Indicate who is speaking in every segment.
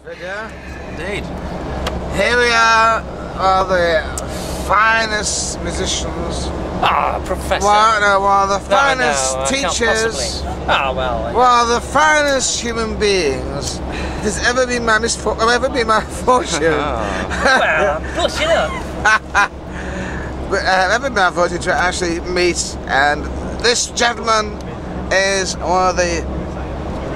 Speaker 1: video.
Speaker 2: Indeed.
Speaker 1: Here we are the finest musicians.
Speaker 2: Ah, Professor.
Speaker 1: One of the finest teachers.
Speaker 2: Ah, well.
Speaker 1: One of the finest human beings. It has ever been my fortune.
Speaker 2: Well, blushing up.
Speaker 1: Ever been my fortune to actually meet, and this gentleman is one of the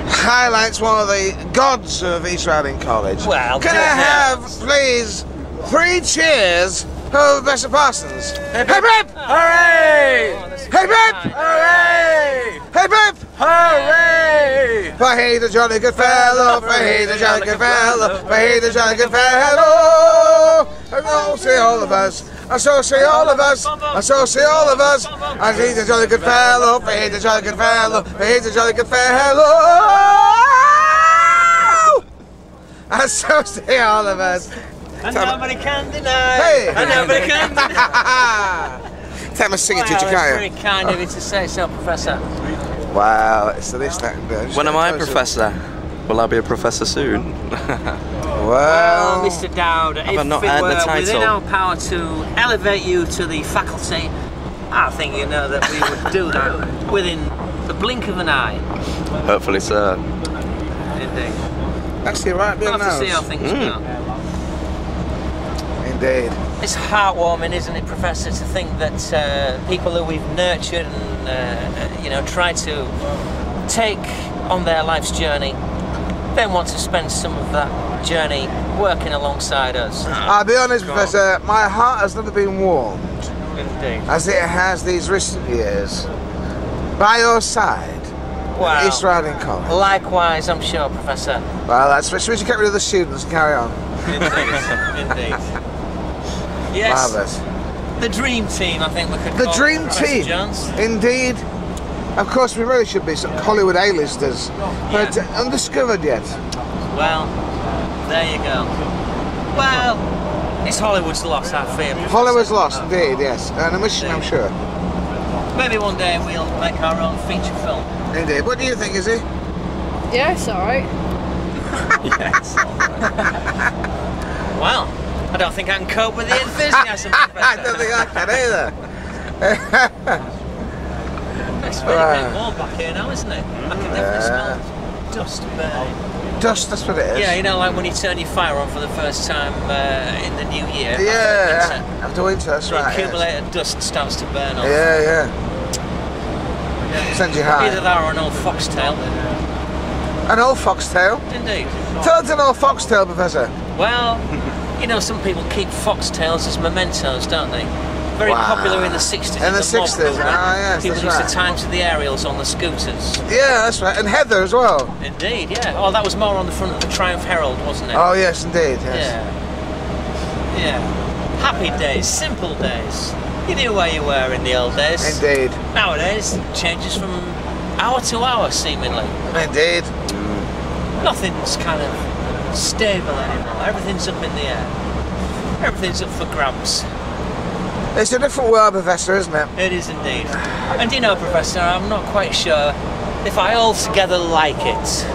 Speaker 1: highlights, one of the gods of East Riding College.
Speaker 2: Well,
Speaker 1: can I have, please, 3 cheers for Professor Parsons?
Speaker 2: Hip
Speaker 1: Hip hip!
Speaker 2: Hooray!
Speaker 1: Hip hip! Hooray! Hip hip!
Speaker 2: Hooray!
Speaker 1: For he's a jolly good fellow, for he's a jolly good fellow, for he's a jolly good fellow. And so say all of us, and so say all of us, and so say all of us. And he's a jolly good fellow, for he's a jolly good fellow, for he's a jolly good fellow. And so say all of us.
Speaker 2: And nobody can deny.
Speaker 1: Hey!
Speaker 2: And nobody can deny.
Speaker 1: Tell me sing it to you,
Speaker 2: Well, it's
Speaker 1: can't
Speaker 2: very kind of you to say so, Professor.
Speaker 1: Wow, it's the least I can do.
Speaker 3: When am I a professor? Will I be a professor soon?
Speaker 1: Well,
Speaker 2: Mr. Dowd, if
Speaker 3: I not
Speaker 2: it
Speaker 3: earned the
Speaker 2: were
Speaker 3: title?
Speaker 2: within our power to elevate you to the faculty, I think you know that we would do that within the blink of an eye.
Speaker 3: Hopefully, sir.
Speaker 2: Indeed.
Speaker 1: actually right
Speaker 2: We'll
Speaker 1: being
Speaker 2: have to see how
Speaker 1: nose.
Speaker 2: things go.
Speaker 1: Indeed.
Speaker 2: It's heartwarming, isn't it, Professor, to think that people who we've nurtured and you know, tried to take on their life's journey, then want to spend some of that journey working alongside us.
Speaker 1: I'll be honest, Professor, my heart has never been warmed
Speaker 2: Indeed.
Speaker 1: as it has these recent years by your side.
Speaker 2: Wow.
Speaker 1: East Riding College.
Speaker 2: Likewise, I'm sure, Professor.
Speaker 1: Well, that's we should get rid of the students and carry on.
Speaker 2: Indeed. Indeed. Yes.
Speaker 1: Marvellous.
Speaker 2: The dream team, I think we could
Speaker 1: The
Speaker 2: call
Speaker 1: dream
Speaker 2: it, Professor
Speaker 1: team.
Speaker 2: Jones.
Speaker 1: Indeed. Of course, we really should be some Hollywood A-listers, but undiscovered yet.
Speaker 2: Well, there you go. Well, it's Hollywood's loss, I fear. Professor.
Speaker 1: Hollywood's lost, indeed, yes. And a mission, I'm sure.
Speaker 2: Maybe one day we'll make our own feature film.
Speaker 1: Indeed. What do you think, Izzy?
Speaker 4: Yeah, it's alright.
Speaker 2: Yes. Well, I don't think I can cope with the enthusiasm, Professor.
Speaker 1: I don't think I can either.
Speaker 2: It's very bit warm back here now, isn't it? I can definitely smell dust burning.
Speaker 1: Dust, that's what it is.
Speaker 2: Yeah, you know, like when you turn your fire on for the first time in the new year.
Speaker 1: Yeah, after winter, that's
Speaker 2: The
Speaker 1: right.
Speaker 2: accumulated dust starts to burn off.
Speaker 1: Yeah, yeah. Send you high.
Speaker 2: Either that or an old foxtail.
Speaker 1: An old foxtail?
Speaker 2: Indeed.
Speaker 1: Tell us an old foxtail, Professor.
Speaker 2: Well, you know, some people keep foxtails as mementos, don't they? Very popular in the 60s.
Speaker 1: In the 60s, yes,
Speaker 2: people
Speaker 1: that's
Speaker 2: used
Speaker 1: right.
Speaker 2: to time to the aerials on the scooters.
Speaker 1: Yeah, that's right. And Heather as well.
Speaker 2: Indeed, yeah. Oh, that was more on the front of the Triumph Herald, wasn't it?
Speaker 1: Oh, yes, indeed, yes.
Speaker 2: Yeah. Yeah. Happy days, simple days. You knew where you were in the old days.
Speaker 1: Indeed.
Speaker 2: Nowadays, it changes from hour to hour, seemingly.
Speaker 1: Indeed.
Speaker 2: Nothing's kind of stable anymore. Everything's up in the air. Everything's up for grabs.
Speaker 1: It's a different world, Professor, isn't it?
Speaker 2: It is indeed. And you know, Professor, I'm not quite sure if I altogether like it.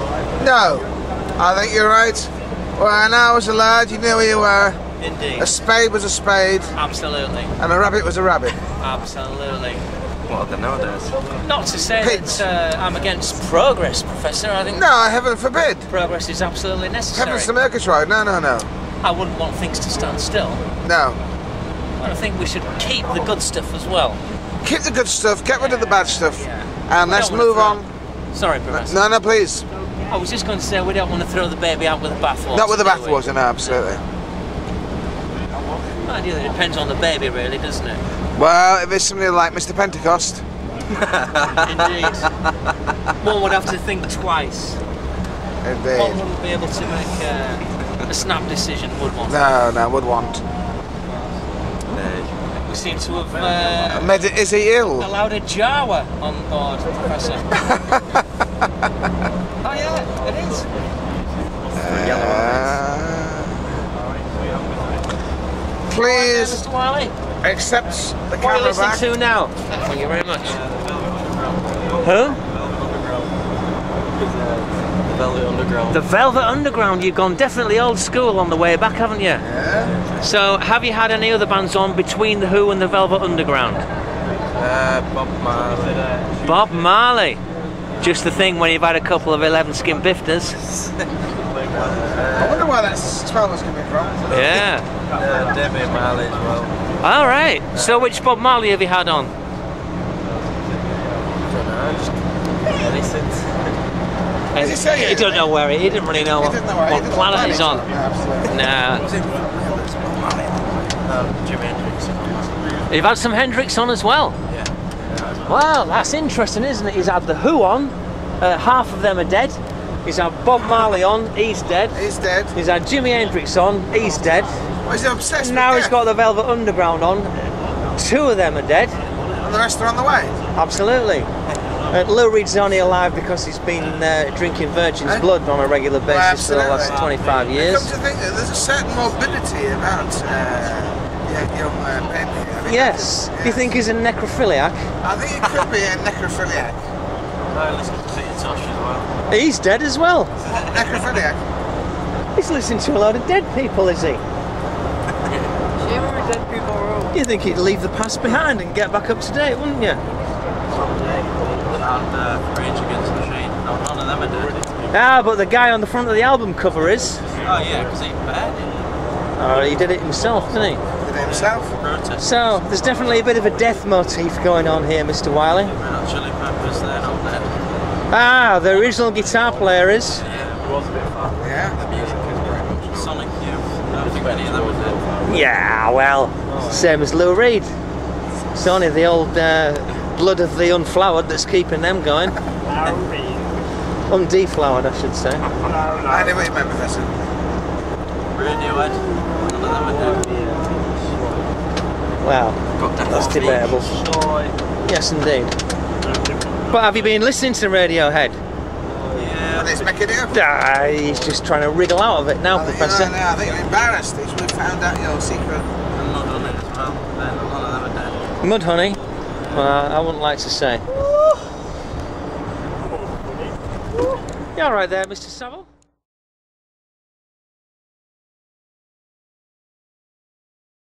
Speaker 1: No, I think you're right. When I was a lad, you knew where you were.
Speaker 2: Indeed.
Speaker 1: A spade was a spade.
Speaker 2: Absolutely.
Speaker 1: And a rabbit was a rabbit.
Speaker 2: Absolutely.
Speaker 3: What are they nowadays?
Speaker 2: Not to say
Speaker 1: Pigs.
Speaker 2: that I'm against progress, Professor. I think
Speaker 1: No, heaven forbid.
Speaker 2: progress is absolutely necessary.
Speaker 1: Heaven's to Murgatroyd. No, no, no.
Speaker 2: I wouldn't want things to stand still.
Speaker 1: No.
Speaker 2: I think we should keep the good stuff as well.
Speaker 1: Keep the good stuff, get rid of the bad stuff.
Speaker 2: Yeah.
Speaker 1: And
Speaker 2: We
Speaker 1: let's
Speaker 2: don't wanna
Speaker 1: move
Speaker 2: throw-
Speaker 1: on.
Speaker 2: Sorry, Professor.
Speaker 1: No, no, please.
Speaker 2: I was just going to say we don't want to throw the baby out with the bathwater.
Speaker 1: Not with the
Speaker 2: do we?
Speaker 1: bathwater, no, absolutely.
Speaker 2: Idea that depends on the baby, really, doesn't it?
Speaker 1: Well, if it's somebody like Mr. Pentecost.
Speaker 2: Indeed. One would have to think twice. One
Speaker 1: Indeed.
Speaker 2: wouldn't be able to make a snap decision, would one?
Speaker 1: No, no, would want.
Speaker 2: We seem to have
Speaker 1: Is he ill?
Speaker 2: allowed a Jawa on board, Professor. Oh yeah, it is.
Speaker 1: Please
Speaker 2: Mr. Wiley.
Speaker 1: accept the
Speaker 2: What are you
Speaker 1: camera
Speaker 2: listening
Speaker 1: back.
Speaker 2: to now? Thank you very much. Who?
Speaker 3: The Velvet Underground.
Speaker 2: The Velvet Underground. You've gone definitely old school on the way back, haven't you?
Speaker 1: Yeah.
Speaker 2: So, have you had any other bands on between The Who and the Velvet Underground?
Speaker 3: Bob Marley.
Speaker 2: Bob Marley. Just the thing when you've had a couple of 11 skin bifters.
Speaker 1: I wonder where that smell was coming from.
Speaker 2: Yeah.
Speaker 3: Debbie Marley as well.
Speaker 2: All right. So, which Bob Marley have you had on?
Speaker 1: Does he say
Speaker 2: He don't know where he didn't really know what planet he's on. Nah.
Speaker 3: Jimi Hendrix.
Speaker 2: You've had some Hendrix on as well?
Speaker 3: Yeah.
Speaker 2: Well, that's interesting, isn't it? He's had The Who on, half of them are dead. He's had Bob Marley on, he's dead.
Speaker 1: He's dead.
Speaker 2: He's had Jimi Hendrix on, he's dead.
Speaker 1: Well, he's obsessed with
Speaker 2: Now he's
Speaker 1: death.
Speaker 2: got the Velvet Underground on, 2 of them are dead.
Speaker 1: And the rest are on the way.
Speaker 2: Absolutely. Lou Reed's only alive because he's been drinking Virgin's blood on a regular basis for the last 25 years.
Speaker 1: Come to think that there's a certain morbidity about young men.
Speaker 2: Yes. Do you think he's a necrophiliac?
Speaker 1: I think it could be a necrophiliac.
Speaker 3: I listen to Peter Tosh as well.
Speaker 2: He's dead as well.
Speaker 1: Necrophiliac.
Speaker 2: He's listening to a load of dead people, is he?
Speaker 4: Dead people rule.
Speaker 2: You think he'd leave the past behind and get back up to date, wouldn't you?
Speaker 3: And Rage Against the Machine. No, none of them are dead.
Speaker 2: Ah, but the guy on the front of the album cover is.
Speaker 3: Oh yeah, because he bad.
Speaker 2: Oh, he did it himself, didn't he?
Speaker 1: Did it himself?
Speaker 3: Protest.
Speaker 2: So, there's definitely a bit of a death motif going on here, Mr. Wiley.
Speaker 3: Red Hot Chili Peppers, they're not dead.
Speaker 2: Ah, the original guitar player is.
Speaker 3: Yeah, it was a bit far.
Speaker 1: Yeah.
Speaker 3: The music is very much. Sonic Youth, I don't think any of them are dead.
Speaker 2: Yeah, well, same as Lou Reed. It's only the old blood of the unflowered that's keeping them going. Undeflowered, I should say.
Speaker 1: I know what you meant, Professor.
Speaker 3: Radiohead, none of them are dead.
Speaker 2: Well, that's debatable. Yes, indeed. But have you been listening to Radiohead?
Speaker 3: Yeah.
Speaker 1: What is making you?
Speaker 2: Ah, he's just trying to wriggle out of it now, Professor.
Speaker 1: No, I think you're embarrassed. We found out your secret.
Speaker 3: And Mudhoney as well. None of them are dead.
Speaker 2: Mudhoney? Well, I wouldn't like to say. You alright there, Mr. Saville?